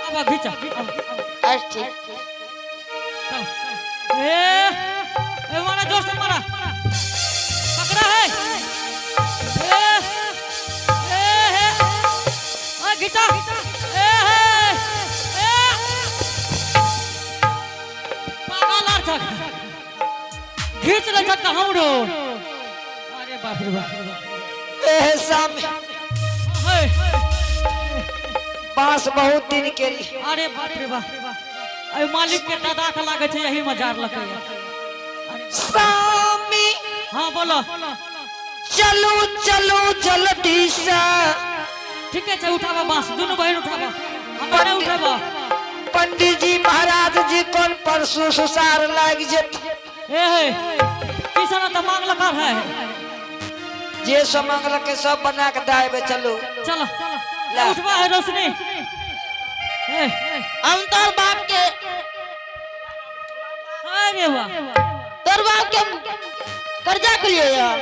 अब खींचा ठीक ए मारा जोर से मारा पकड़ा है खींचा पागल आर छक खींच ले छक हमरो अरे बाप रे बाप ए सामने बांस बहुत दिन के अरे बाप रे बाप अरे मालिक के दादा का लागे छे यही मजार लगे सामी हां बोलो चलो चलो जल्दी से ठीक है उठावा बांस दोनों बहन उठावा हम नहीं उठावा पंडित जी महाराज जी कौन परसों सुसार लाग जत ए किसान तो मांगला कर है जे सब मांगला के सब बना के दाएबे चलो चलो उठवा है रोशनी हम तोर बाप के अरे वाह तोर बाप के कर्जा के लिए यार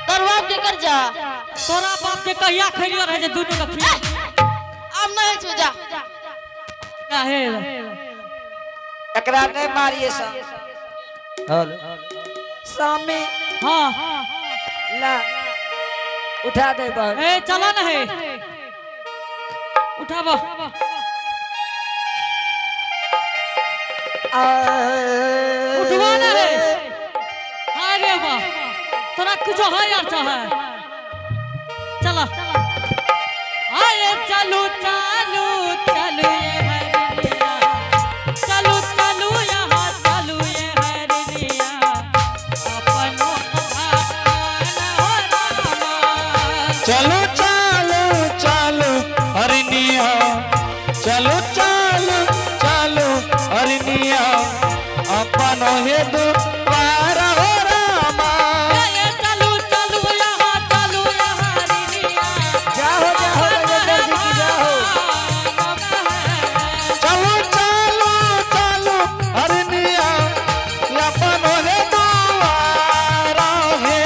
तोर बाप के कर्जा तोरा बाप के कहिया खैलियो रहे जे दोनों का खिया अब नहीं छुजा काहे एकरा नहीं मारिए सा हेलो सामी हां ला उठा दे बहन ए चला ना है उठावा उठवा ना है अरे वाह तोरा कुछ है यार चाहे चला आए चलो चलो चलो ये हरनिया चलो चलो यहाँ चलो ये हरनिया अपनों भगवान हो रामा चलो चलो चलो हरनिया चलो चलो चलो हरनिया अपन हे द्वार हो रामा चलो चलो यहाँ चलो यहाँ हरनिया जाओ जाओ जल्दी की जाओ चलो चलो चलो हरनिया अपन हे द्वार है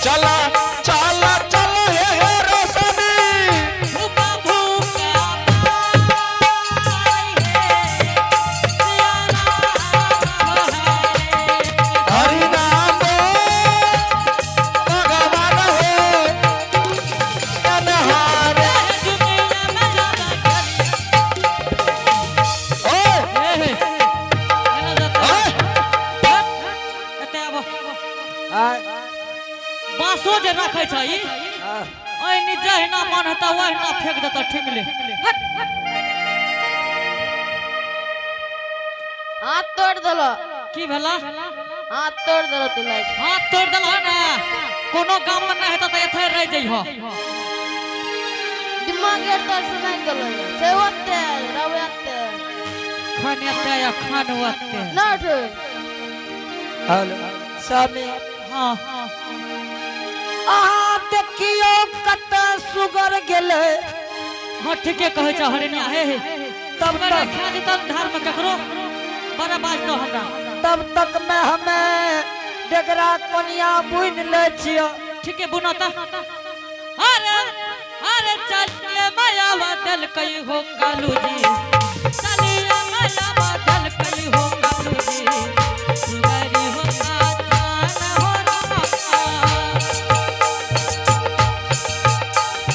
चला चला चलो हे रोशनी हरि नाम भगवान हो अनहार ओए बांसो जे रखे छै ओइ नि जहिना मन हेता वहिना फेंक देता ठीक ले हाथ तोड़ दलो की भेला हाथ तोड़ दलो तुलाई हाथ तोड़ देला ना कोनो गाम में नहीं हेता त एथे रह जइहो दिमाग यार तोड़ से नहीं गलो से होते रवते खानेते या खानवते नट हेलो सामी हां आहा देखियो कत सुगर गेले हां ठीके कहै छ हरिना हे तब मेरा खा दी तब धार में ककरो बड़ा बाज दो हमरा तब तक मैं हमें डेगरा कोनिया बुन ले छियो ठीके बुनता अरे अरे चलिए माया बदल कई हो कालू जी चलिए माया बदल कई हो कालू जी सुगरी हो कान हो रामा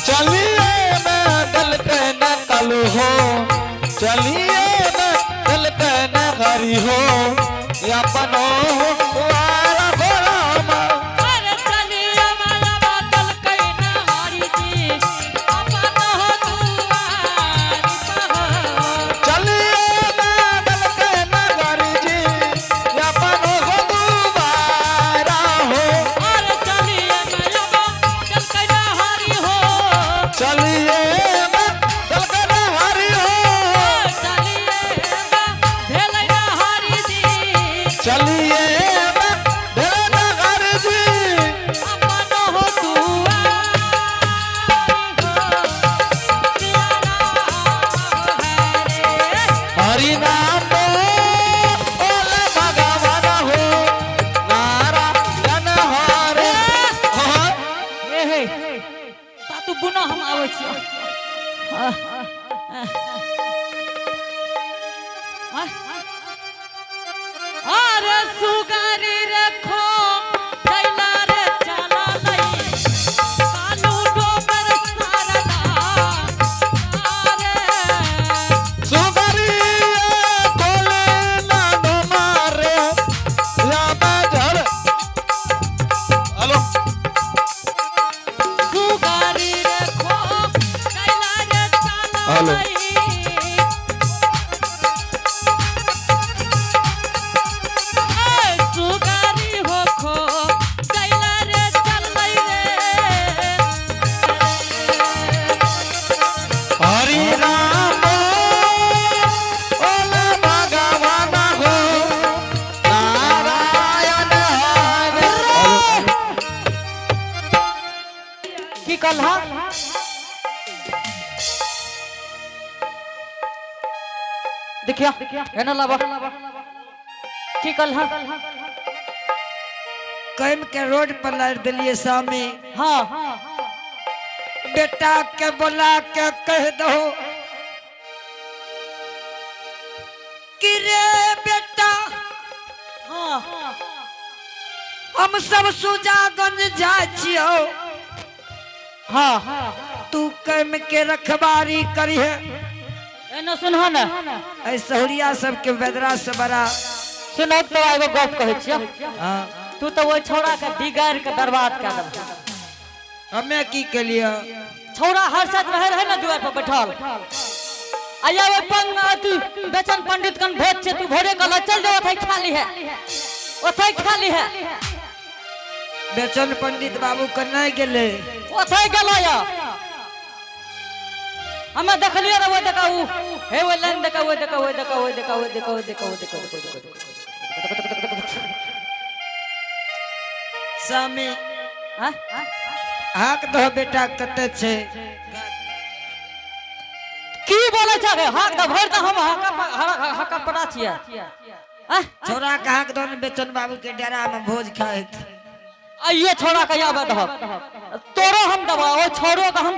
चलिए मैं दल के न कलू हो चलिए मैं दल के न हरि हो अपनो द्वार हो रामा अरे चलिए माया बदल कई न हरि जी अपन हो दुआर पर चलिए मैं दल के न हरि जी अपनो द्वार हो अरे चलिए माया बदल कई न हरि हो चलिए मैं दल के न हरि हो चलिए भेलै न हरि जी चलिए ता तू बुना हम आवे छी अरे सुगारी रखो चला रे चला लई कालू डोबर सारदा अरे सुगरी कोले ना मारे या बाजार हेलो सुगारी रखो चला रे चला हेलो। लई सुगारी हो खो चला रे चल लई रे हरि राम ओला भगवान हो नारायण हरे की कलहा देखिया है ना लावा की कलहा कैम के रोड पर लड़ दिलिए स्वामी। हाँ बेटा के बोला के कह दो कि रे बेटा हाँ हम सब सुजागंज जाय छियो, हाँ तू कैम के रखबारी करी है। एना सुनहो ना ऐ सहुरिया सब के बेदरा से बड़ा सुनो तो एगो गप कहै छियो हाँ। तू तो वो छोड़ा के बिगाड़ के बर्बाद कर दब हमें की के लिए छोड़ा हर साथ रहे ना दुआर पर बैठल आया वो पंग तू बेचन पंडित कन भेज छे तू भोरे कल चल जा ओथै खाली है ओथै खाली है बेचन पंडित बाबू के नहीं गेले ओथै गेलो या हमें देखलियो रे वो देखा उ हे वो लाइन देखा वो देखा वो देखा वो देखा वो देखा वो देखा वो देखा स्वामी हां हाक दो बेटा कते छे की बोले छ रे हाक द भर द हम हाक पड़ा छिया छोरा के हाक दो ने बेचन बाबू के डेरा में भोज खाए आइए छोड़ा के आबे दह तोरो हम दबा ओ छोरो के हम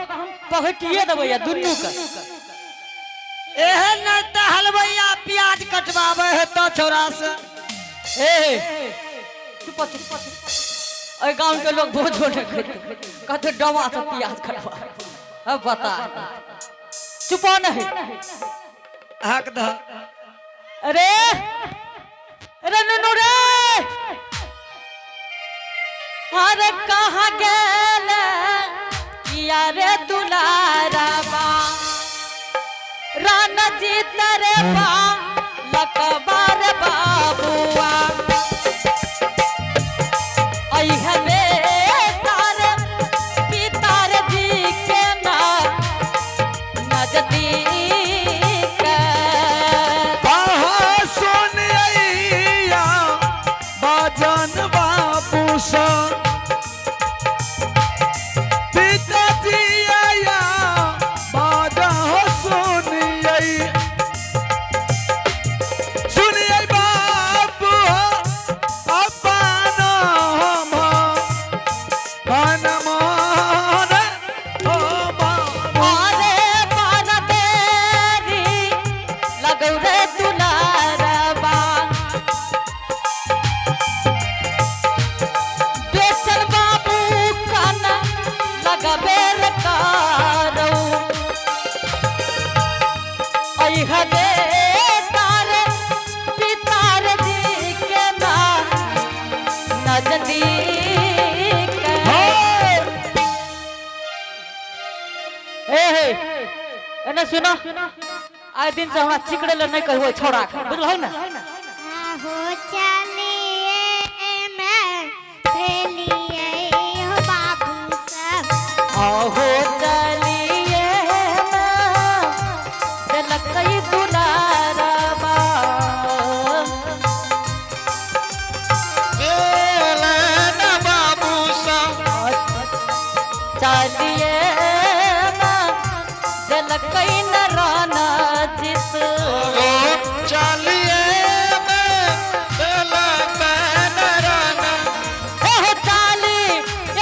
पहटिए देबे या दुन्नू के एहे न त हलवैया प्याज कटवावे है तो छोरा से ए चुप चुप ओए गांव के लोग भोज भोज कहते डवा से प्याज खटवा अब बता चुप नहीं हाक दो अरे अरे नुनू रे अरे कहाँ गेल यारे दुलाराबा रान जी तेरे बा लकबार बाबुआ आई है तारे पितार जी के ना नजदीक कहा सुनिया बाजन बाबू सा पिताजी आया बाजा हो सुनिए बाबू अपन हम हनुमान हो बाबू अरे पान तेरी लगौ रे दुलारबा बेचन बाबू कान लगबे कारो आई हदे तारे पितार जी के ना नजदीक ए एने सुनो आए दिन से हमरा चिकड़े ले नहीं कहबो छोड़ा के बुझल है ना हो चलिए मैं खेलिए हो बाबू सब आहो चलिए दलकई दुलारबा बेलन बाबू सा चलिए दलकई न राना जित ओ चलिए बेलन राना चाली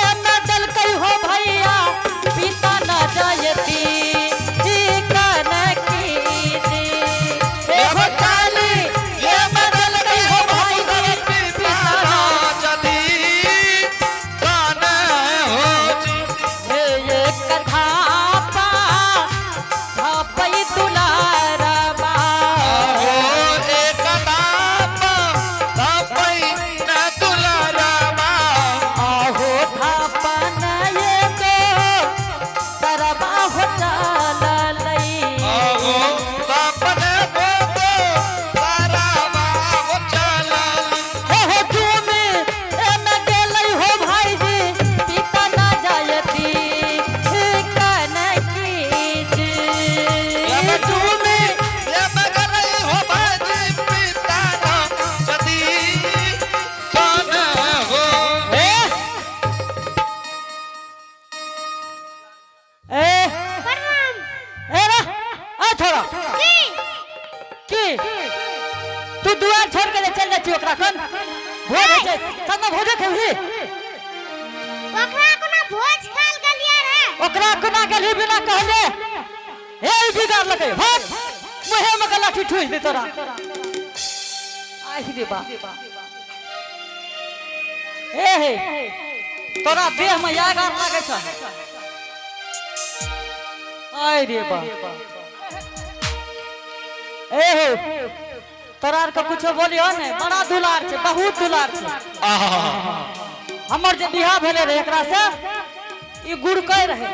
ए में दलकई हो भाई छोड़ा की तू दुआर छोड़ के चल जा छी ओकरा कन भोज है छै संग भोजे खेबही ओकरा कोना भोज खाल गेलिए रे ओकरा कोना गेली बिना कहले हे बिगाड़ लगे भाग मुहे में गला ठुई दे तोरा आई रे बा ए हे तोरा देह में यागार लागे छ आई रे बा ए हे तोरा आर के कुछ बोलियो ने बड़ा दुलार छे बहुत दुलार छे हमर जे बियाह भेले रे एकरा से ई गुड़ कह रहे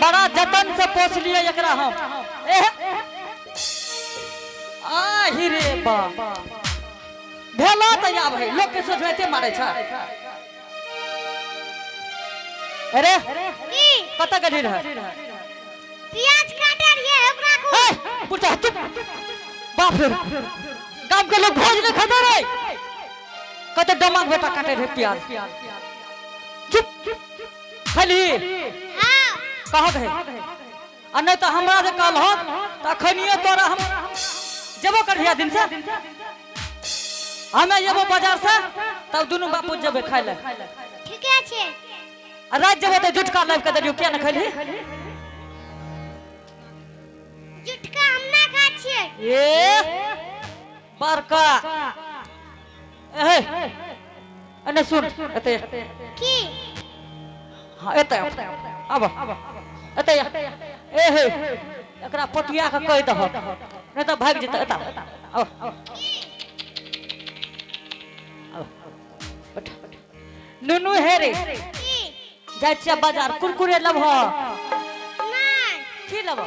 बड़ा जतन से पोस लिए एकरा हम आही रे बा भेला त आब है लोग के सोचते मारे छ अरे की कत गली रह प्याज काटे रहिए ओकरा को पुछा तू बाप रे गांव के लोग भोज न खाता रे कत दमाग बेटा काटे रे प्याज चुप खाली हां कहा गए आ नहीं तो हमरा जे कल हो त अखनिए तोरा हम जेबो करहिया दिन से हमें जेबो बाजार से तब दोनों बापू जेबे खाइ ले ठीके छे आ रात जेबो त जुटका लाइव के दरियो किया न खैली जुटका हम ना खा छिए ए बरका ए अने सुन एते की हां एते अब एते ए हे एकरा पटिया के कह दह नहीं तो भाग जेता एता आओ नुनु हे रे की जाय छियै बाजार कुरकुरे लबह नहीं की लबह